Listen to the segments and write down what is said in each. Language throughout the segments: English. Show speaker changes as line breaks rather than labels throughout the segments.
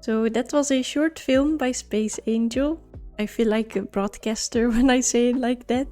So that was a short film by Space Angel. I feel like a broadcaster when I say it like that.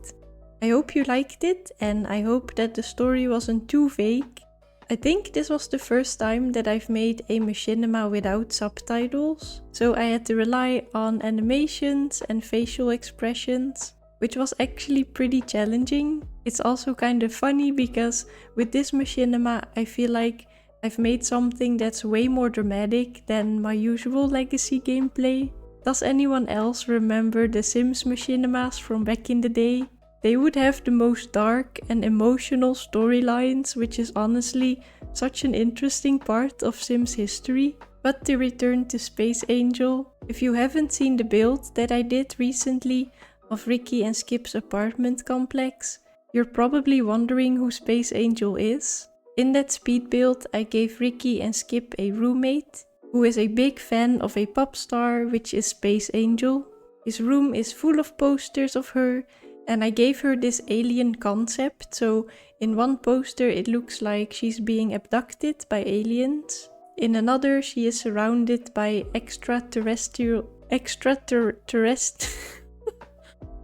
I hope you liked it, and I hope that the story wasn't too vague. I think this was the first time that I've made a machinima without subtitles, so I had to rely on animations and facial expressions, which was actually pretty challenging. It's also kind of funny because with this machinima I feel like I've made something that's way more dramatic than my usual legacy gameplay. Does anyone else remember the Sims machinimas from back in the day? They would have the most dark and emotional storylines, which is honestly such an interesting part of Sims history. But to return to Space Angel, if you haven't seen the build that I did recently of Ricky and Skip's apartment complex, you're probably wondering who Space Angel is. In that speed build, I gave Ricky and Skip a roommate, who is a big fan of a pop star, which is Space Angel. His room is full of posters of her, and I gave her this alien concept, so in one poster it looks like she's being abducted by aliens. In another she is surrounded by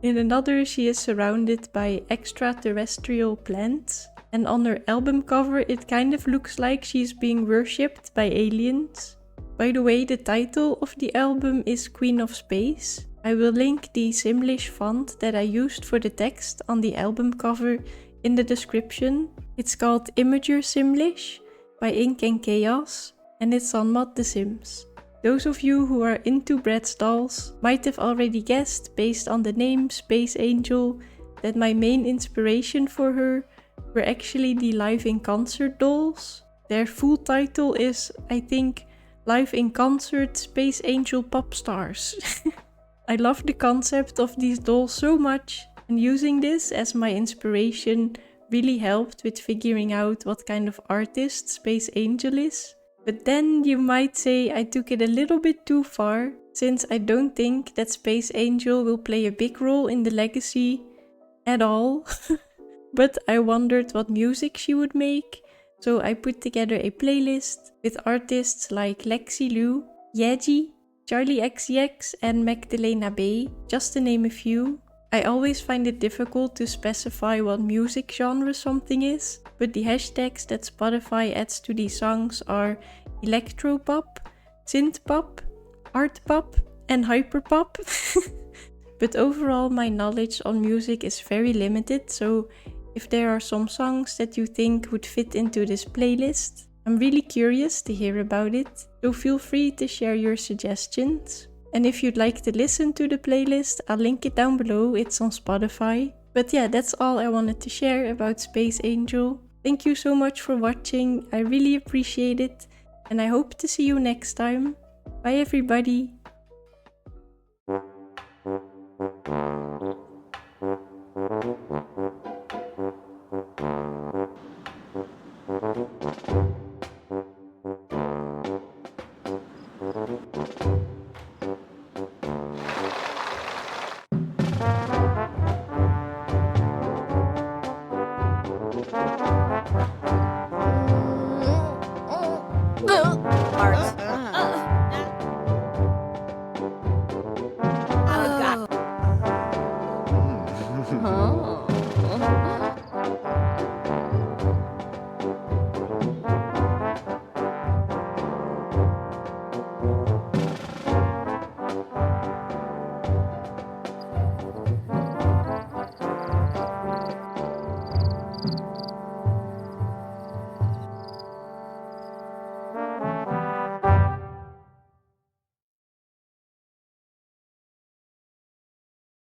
In another she is surrounded by extraterrestrial plants. And on her album cover it kind of looks like she's being worshipped by aliens. By the way, the title of the album is Queen of Space. I will link the Simlish font that I used for the text on the album cover in the description. It's called Imager Simlish by Ink and Chaos, and it's on Mod The Sims. Those of you who are into Bratz dolls might have already guessed, based on the name Space Angel, that my main inspiration for her were actually the Live in Concert dolls. Their full title is, I think, Live in Concert Space Angel Pop Stars. I love the concept of these dolls so much, and using this as my inspiration really helped with figuring out what kind of artist Space Angel is. But then you might say I took it a little bit too far, since I don't think that Space Angel will play a big role in the legacy at all. But I wondered what music she would make, so I put together a playlist with artists like Lexi Lu, Yeji, Charlie XCX and Magdalena Bay, just to name a few. I always find it difficult to specify what music genre something is, but the hashtags that Spotify adds to these songs are electropop, synthpop, art pop and hyperpop. But overall my knowledge on music is very limited, so if there are some songs that you think would fit into this playlist, I'm really curious to hear about it, so feel free to share your suggestions. And if you'd like to listen to the playlist, I'll link it down below, it's on Spotify. But yeah, that's all I wanted to share about Space Angel. Thank you so much for watching, I really appreciate it, and I hope to see you next time. Bye everybody!
Thank you.